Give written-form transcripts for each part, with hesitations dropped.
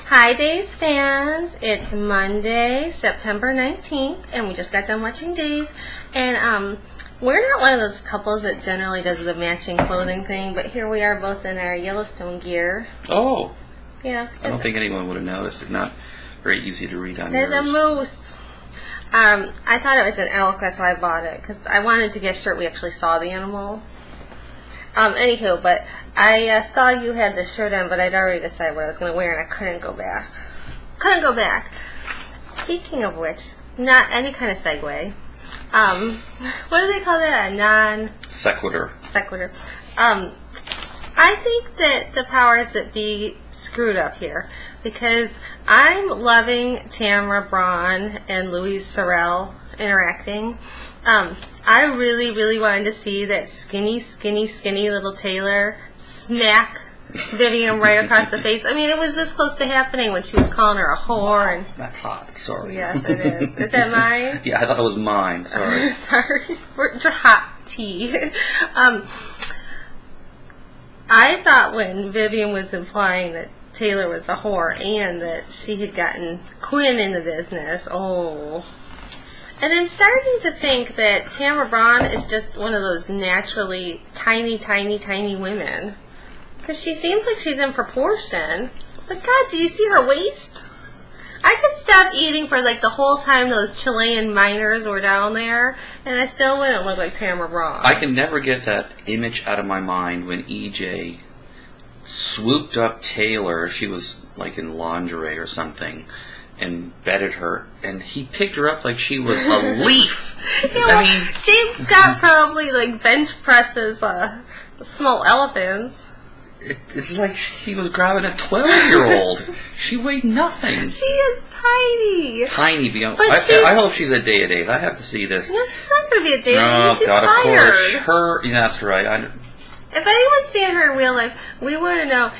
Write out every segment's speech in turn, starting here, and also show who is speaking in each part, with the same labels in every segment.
Speaker 1: Hi Days fans, it's Monday, September 19th, and we just got done watching Days, and we're not one of those couples that generally does the matching clothing thing, but here we are both in our Yellowstone gear.
Speaker 2: Oh.
Speaker 1: Yeah.
Speaker 2: I don't think anyone would have noticed. It's not very easy to read on
Speaker 1: There's
Speaker 2: yours.
Speaker 1: a moose. I thought it was an elk, that's why I bought it, because I wanted to get a shirt we actually saw the animal. Anywho, but I saw you had this shirt on, but I'd already decided what I was going to wear, and I couldn't go back. Couldn't go back. Speaking of which, not any kind of segue. What do they call that? A
Speaker 2: Sequitur.
Speaker 1: Sequitur. I think that the powers that be screwed up here, because I'm loving Tamara Braun and Louise Sorel interacting. I really, really wanted to see that skinny little Taylor smack Vivian right across the face. I mean, it was this close to happening when she was calling her a whore. And
Speaker 2: that's hot. Sorry.
Speaker 1: Yes, it is. Is that mine?
Speaker 2: Yeah, I thought it was mine. Sorry.
Speaker 1: Sorry. We're just hot tea. I thought when Vivian was implying that Taylor was a whore and that she had gotten Quinn in the business, and I'm starting to think that Tamara Braun is just one of those naturally tiny women. Because she seems like she's in proportion. But God, do you see her waist? I could stop eating for like the whole time those Chilean miners were down there, and I still wouldn't look like Tamara Braun.
Speaker 2: I can never get that image out of my mind when EJ swooped up Taylor. She was like in lingerie or something, and bedded her, and he picked her up like she was a leaf.
Speaker 1: I mean, James Scott probably like bench presses small elephants.
Speaker 2: It's like he was grabbing a 12-year-old. She weighed nothing.
Speaker 1: She is tiny.
Speaker 2: Tiny beyond. I hope she's a day-to-day. I have to see this.
Speaker 1: No, she's not going to be a day-to-day.
Speaker 2: Oh,
Speaker 1: she's
Speaker 2: God,
Speaker 1: fired.
Speaker 2: of course. Yeah, that's right.
Speaker 1: If anyone's seen her in real life, we want to know.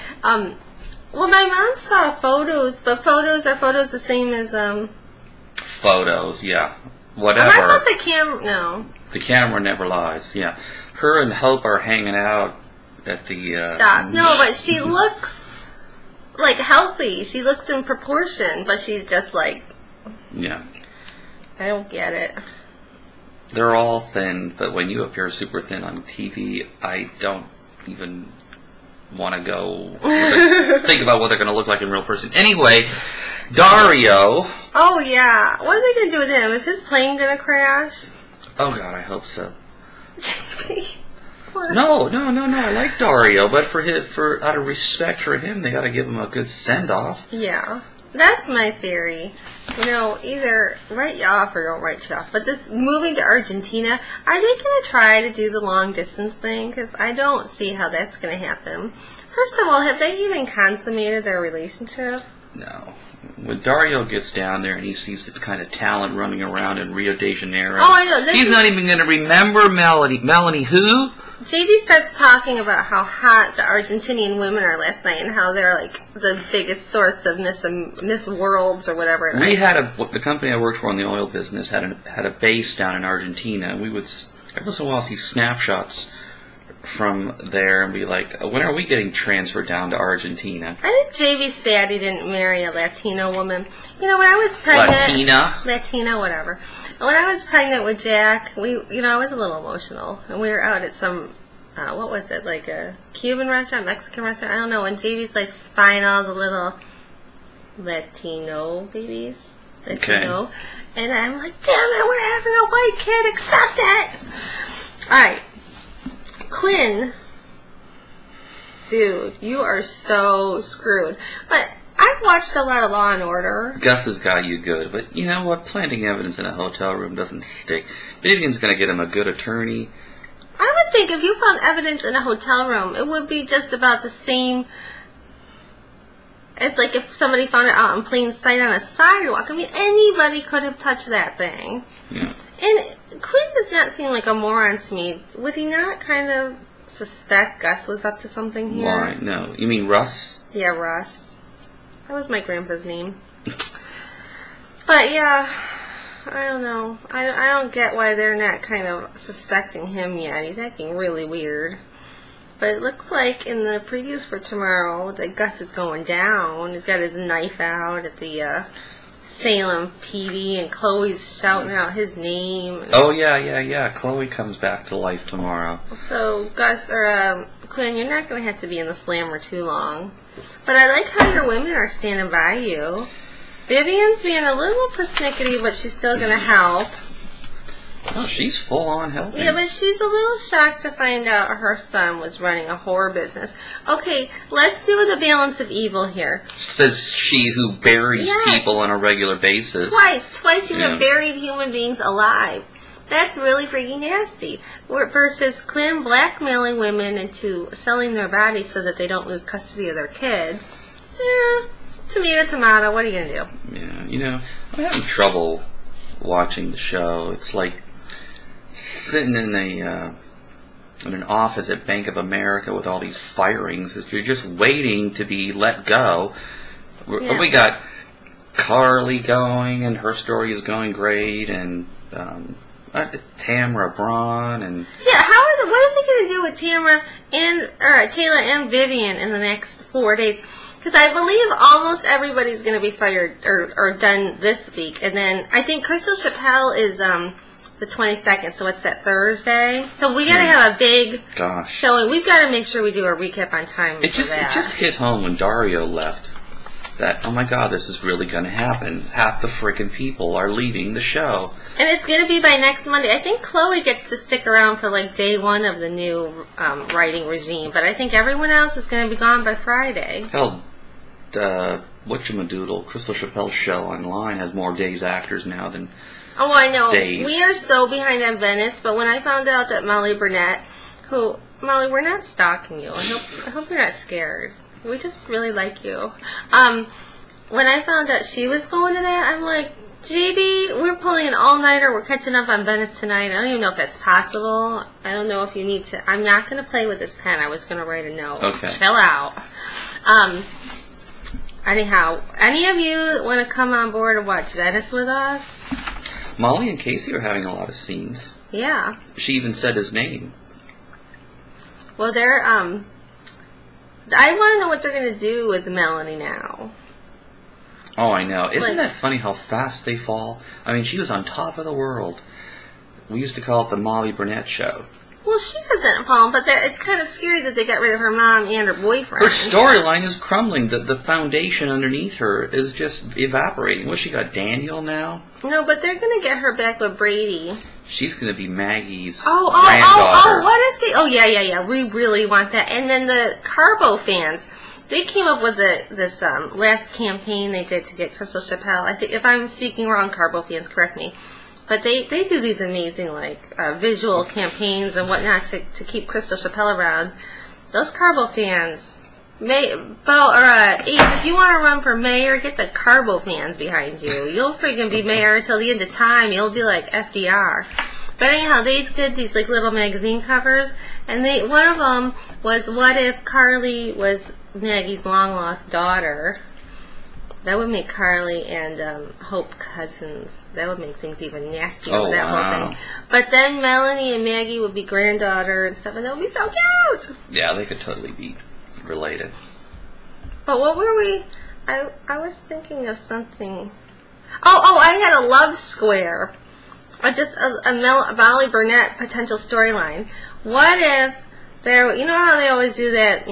Speaker 1: Well, my mom saw photos, but photos are the same as
Speaker 2: Photos, yeah. Whatever.
Speaker 1: I thought the camera. No.
Speaker 2: The camera never lies. Yeah. Her and Hope are hanging out at the.
Speaker 1: Stop. No, but she looks like healthy. She looks in proportion, but she's just like.
Speaker 2: Yeah.
Speaker 1: I don't get it.
Speaker 2: They're all thin, but when you appear super thin on TV, I don't even want to go think about what they're going to look like in real person. Anyway, Dario.
Speaker 1: Oh, yeah. What are they going to do with him? Is his plane going to crash?
Speaker 2: Oh, God, I hope so. No. I like Dario, but out of respect for him, they got to give him a good send-off.
Speaker 1: Yeah. That's my theory. You know, either write you off or don't write you off. But this moving to Argentina, are they going to try to do the long distance thing? Because I don't see how that's going to happen. First of all, have they even consummated their relationship?
Speaker 2: No. When Dario gets down there and he sees the kind of talent running around in Rio de Janeiro,
Speaker 1: I know.
Speaker 2: He's not even going to remember Melanie. Melanie who?
Speaker 1: JB starts talking about how hot the Argentinian women are last night and how they're like the biggest source of Miss Worlds or whatever.
Speaker 2: We had the company I worked for in the oil business had a base down in Argentina, and we would every once in a while see snapshots from there and be like, when are we getting transferred down to Argentina?
Speaker 1: I think JB's sad he didn't marry a Latino woman. You know, when I was pregnant... Latina, whatever. When I was pregnant with Jack, I was a little emotional. And we were out at some, what was it, like a Cuban restaurant, Mexican restaurant? I don't know. When JB's like spying all the little Latino babies. Latino. Okay. And I'm like, damn it, we're having a white kid, accept it! Alright. Quinn, dude, you are so screwed. But I've watched a lot of Law and Order.
Speaker 2: Gus has got you good, but you know what? Planting evidence in a hotel room doesn't stick. Vivian's going to get him a good attorney.
Speaker 1: I would think if you found evidence in a hotel room, it would be just about the same as like if somebody found it out in plain sight on a sidewalk. I mean, anybody could have touched that thing.
Speaker 2: Yeah.
Speaker 1: And Quinn does not seem like a moron to me. Would he not kind of suspect Gus was up to something here?
Speaker 2: Why? No. You mean Russ?
Speaker 1: Yeah, Russ. That was my grandpa's name. But yeah, I don't know. I don't get why they're not kind of suspecting him yet. He's acting really weird. But it looks like in the previews for tomorrow that Gus is going down. He's got his knife out at the Salem PD, and Chloe's shouting out his name.
Speaker 2: Oh, yeah. Chloe comes back to life tomorrow.
Speaker 1: So, Gus, or Quinn, you're not going to have to be in the slammer too long. But I like how your women are standing by you. Vivian's being a little persnickety, but she's still going to help.
Speaker 2: Oh, she's full on helping.
Speaker 1: Yeah, but she's a little shocked to find out her son was running a horror business. Okay, let's do the balance of evil here.
Speaker 2: Says she who buries people on a regular basis.
Speaker 1: Twice you have buried human beings alive. That's really freaking nasty. Versus Quinn blackmailing women into selling their bodies so that they don't lose custody of their kids. Yeah, tomato, what are you going to do?
Speaker 2: Yeah, I'm having trouble watching the show. It's like sitting in an office at Bank of America with all these firings. You're just waiting to be let go. We got Carly going, and her story is going great, and Tamara Braun, and
Speaker 1: what are they going to do with Tamara and Taylor and Vivian in the next 4 days? Because I believe almost everybody's going to be fired or done this week, and then I think Crystal Chappelle is the 22nd, so it's that Thursday. So we got to have a big showing. We've got to make sure we do a recap on time.
Speaker 2: It just hit home when Dario left. That, oh my God, this is really going to happen. Half the freaking people are leaving the show.
Speaker 1: And it's going to be by next Monday. I think Chloe gets to stick around for like day one of the new writing regime, but I think everyone else is going to be gone by Friday.
Speaker 2: Hell, whatchamadoodle, Crystal Chappelle's show online has more Days actors now than
Speaker 1: Oh, I know.
Speaker 2: Days.
Speaker 1: We are so behind on Venice, but when I found out that Molly Burnett, Molly, we're not stalking you. I hope you're not scared. We just really like you. When I found out she was going to that, I'm like, JB, we're pulling an all-nighter. We're catching up on Venice tonight. I don't even know if that's possible. I don't know if you need to. I'm not going to play with this pen. I was going to write a note.
Speaker 2: Okay.
Speaker 1: Chill out. Anyhow, any of you want to come on board and watch Venice with us?
Speaker 2: Molly and Casey are having a lot of scenes.
Speaker 1: Yeah.
Speaker 2: She even said his name.
Speaker 1: Well, they're, I want to know what they're going to do with Melanie now.
Speaker 2: Oh, I know. Isn't that funny how fast they fall? I mean, she was on top of the world. We used to call it the Molly Burnett show.
Speaker 1: Well, she hasn't fallen, but it's kind of scary that they got rid of her mom and her boyfriend.
Speaker 2: Her storyline is crumbling. The foundation underneath her is just evaporating. What, she got Daniel now?
Speaker 1: No, but they're going to get her back with Brady.
Speaker 2: She's going to be Maggie's
Speaker 1: Oh,
Speaker 2: granddaughter.
Speaker 1: what if they... Oh, yeah. We really want that. And then the Carbo fans, they came up with this last campaign they did to get Crystal Chappelle. I think, if I'm speaking wrong, Carbo fans, correct me. But they do these amazing, visual campaigns and whatnot to keep Crystal Chappelle around. Those Carbo fans... Abe, if you want to run for mayor, get the Carbo fans behind you. You'll freaking be mayor until the end of time. You'll be like FDR. But anyhow, they did these little magazine covers, and one of them was, what if Carly was Maggie's long lost daughter? That would make Carly and Hope cousins. That would make things even nastier with that whole thing. But then Melanie and Maggie would be granddaughter and stuff, and that would be so cute.
Speaker 2: Yeah, they could totally be related.
Speaker 1: But what were we... I was thinking of something... Oh, I had a love square. Just a Molly Burnett potential storyline. What if there... You know how they always do that,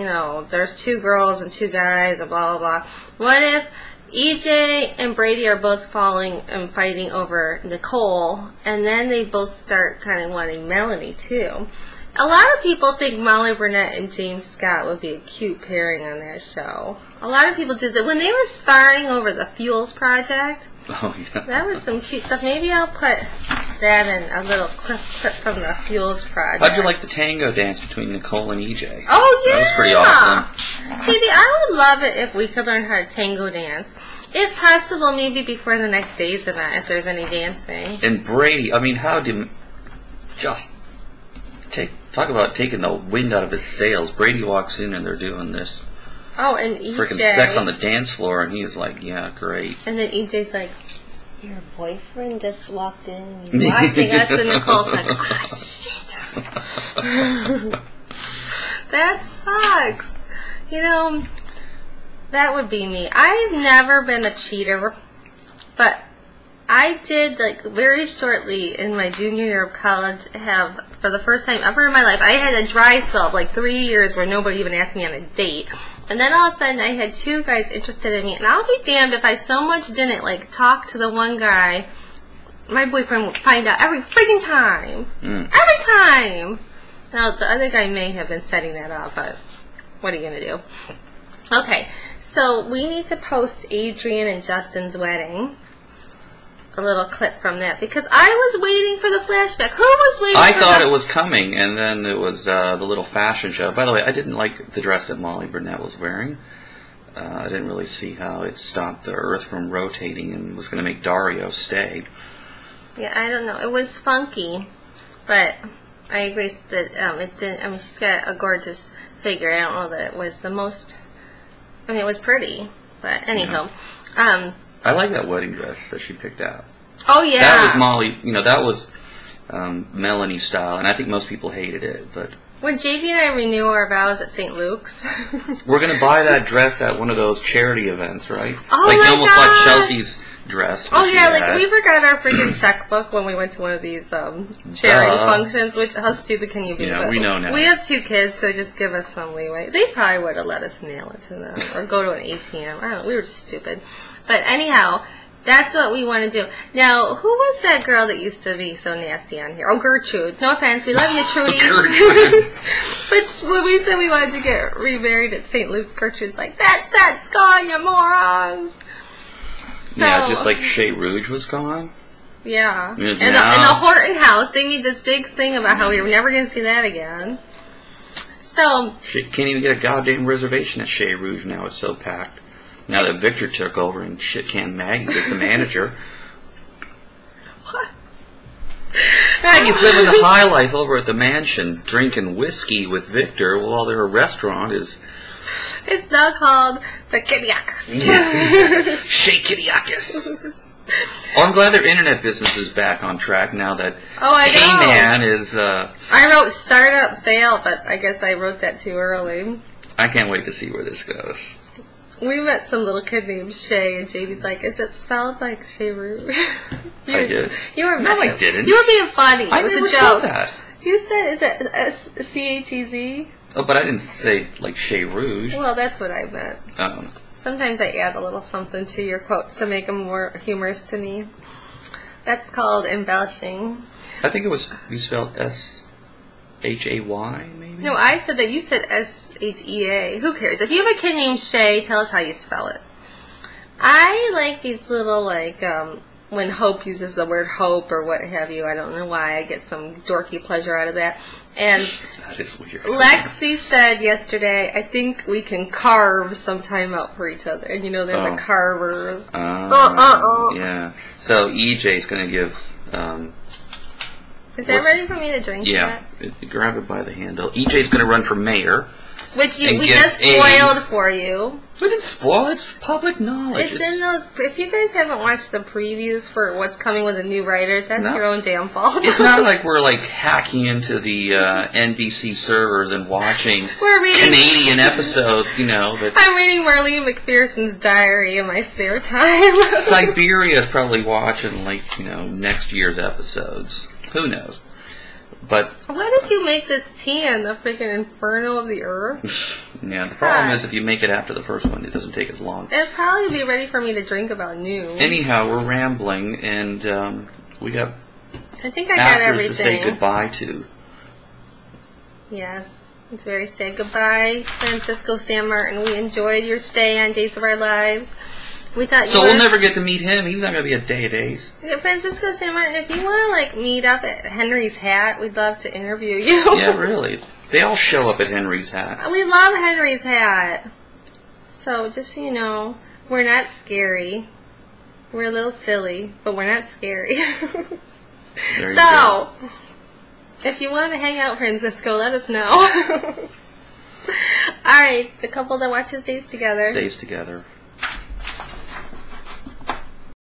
Speaker 1: there's 2 girls and 2 guys and blah, blah, blah. What if EJ and Brady are both falling and fighting over Nicole, and then they both start kind of wanting Melanie, too? A lot of people think Molly Burnett and James Scott would be a cute pairing on that show. A lot of people did that. When they were sparring over the Fuels Project, that was some cute stuff. Maybe I'll put that in a little clip from the Fuels Project.
Speaker 2: How'd you like the tango dance between Nicole and EJ?
Speaker 1: Oh, yeah!
Speaker 2: That was pretty awesome.
Speaker 1: JB, I would love it if we could learn how to tango dance. If possible, maybe before the next Days event, if there's any dancing.
Speaker 2: And Brady, I mean, how do... Just... Talk about taking the wind out of his sails. Brady walks in and they're doing this.
Speaker 1: Oh, and EJ.
Speaker 2: Freaking sex on the dance floor, and he's like, yeah, great.
Speaker 1: And then EJ's like, your boyfriend just walked in and he's watching us, and Nicole's like, oh, shit. That sucks. You know, that would be me. I've never been a cheater, but I did, like, very shortly in my junior year of college have, for the first time ever in my life, I had a dry spell of like 3 years where nobody even asked me on a date. And then all of a sudden I had 2 guys interested in me. And I'll be damned if I so much didn't, like, talk to the one guy. My boyfriend would find out every freaking time. Every time! Now, the other guy may have been setting that up, but what are you going to do? Okay, so we need to post Adrian and Justin's wedding. A little clip from that, because I was waiting for the flashback. Who was waiting
Speaker 2: I
Speaker 1: for
Speaker 2: thought it was coming, and then it was the little fashion show. By the way, I didn't like the dress that Molly Burnett was wearing. I didn't really see how it stopped the earth from rotating and was going to make Dario stay.
Speaker 1: Yeah, I don't know. It was funky, but I agree that it didn't. I mean, she's got a gorgeous figure. I don't know that it was the most. I mean, it was pretty, but anyhow.
Speaker 2: Yeah. I like that wedding dress that she picked out.
Speaker 1: Oh, yeah.
Speaker 2: That was Molly, that was Melanie style, and I think most people hated it. But
Speaker 1: when JV and I renew our vows at St. Luke's,
Speaker 2: we're going to buy that dress at one of those charity events, right?
Speaker 1: Oh,
Speaker 2: like
Speaker 1: my
Speaker 2: almost
Speaker 1: God.
Speaker 2: like Chelsea's dress.
Speaker 1: Oh, yeah, like we forgot our freaking checkbook when we went to one of these charity functions, which, how stupid can you be?
Speaker 2: Yeah, we know now.
Speaker 1: We have 2 kids, so just give us some leeway. They probably would have let us mail it to them, or go to an ATM. I don't know, we were just stupid. But anyhow, that's what we want to do. Now, who was that girl that used to be so nasty on here? Oh, Gertrude. No offense, we love you, Trudy.
Speaker 2: Gertrude.
Speaker 1: But when we said we wanted to get remarried at St. Luke's, Gertrude's like, that set's gone, you morons. So,
Speaker 2: yeah, just like Chez Rouge was gone.
Speaker 1: Yeah.
Speaker 2: In
Speaker 1: the Horton house, they made this big thing about how we were never going to see that again. So.
Speaker 2: Shit, can't even get a goddamn reservation at Chez Rouge now. It's so packed. Now that Victor took over and shit can Maggie is the manager.
Speaker 1: What?
Speaker 2: Maggie's living the high life over at the mansion, drinking whiskey with Victor while their restaurant is...
Speaker 1: It's now called the Kiriakis.
Speaker 2: Chez Kiriakis. Oh, I'm glad their internet business is back on track now that K-Man is...
Speaker 1: I wrote startup fail, but I guess I wrote that too early.
Speaker 2: I can't wait to see where this goes.
Speaker 1: We met some little kid named Shay, and JV's like, is it spelled like Chez Rouge?
Speaker 2: I did.
Speaker 1: You were messing.
Speaker 2: No, I didn't.
Speaker 1: You were being funny.
Speaker 2: I
Speaker 1: it was
Speaker 2: never
Speaker 1: a joke.
Speaker 2: said that.
Speaker 1: You said, is it Chetz?
Speaker 2: Oh, but I didn't say, like, Chez Rouge.
Speaker 1: Well, that's what I meant. Sometimes I add a little something to your quotes to make them more humorous to me. That's called embellishing.
Speaker 2: I think it was, you spelled S-H-A-Y, maybe?
Speaker 1: No, I said that. You said S-H-E-A. Who cares? If you have a kid named Shay, tell us how you spell it. I like these little, like, when Hope uses the word hope or what have you. I don't know why. I get some dorky pleasure out of that. And
Speaker 2: that is weird.
Speaker 1: Lexi said yesterday, I think we can carve some time out for each other. And you know, they're the carvers.
Speaker 2: Yeah. So EJ's going to give...
Speaker 1: is that ready for me to drink?
Speaker 2: Yeah. Grab it by the handle. EJ's going to run for mayor.
Speaker 1: Which we just spoiled for you.
Speaker 2: We didn't spoil. It's public knowledge.
Speaker 1: It's in those. If you guys haven't watched the previews for what's coming with the new writers, that's your own damn fault.
Speaker 2: It's not like we're like hacking into the NBC servers and watching Canadian episodes. You know that.
Speaker 1: I'm reading Marlene McPherson's diary in my spare time.
Speaker 2: Siberia's probably watching next year's episodes. Who knows? But
Speaker 1: why did you make this tea in the freaking inferno of the earth?
Speaker 2: Yeah, the problem is if you make it after the first one, it doesn't take as long.
Speaker 1: It'd probably be ready for me to drink about noon.
Speaker 2: Anyhow, we're rambling, and we got
Speaker 1: I think I got everything
Speaker 2: to say goodbye to.
Speaker 1: Yes, it's very sad. Goodbye, Francisco San Martin. We enjoyed your stay on Days of Our Lives. We thought
Speaker 2: we'll never get to meet him. He's not going to be a day of days.
Speaker 1: Francisco San Martin, if you want to meet up at Henry's Hat, we'd love to interview you.
Speaker 2: Yeah, really. They all show up at Henry's Hat.
Speaker 1: We love Henry's Hat. So just so you know, we're not scary. We're a little silly, but we're not scary.
Speaker 2: There you go.
Speaker 1: If you want to hang out, Francisco, let us know. All right, the couple that watches Days Together
Speaker 2: stays together.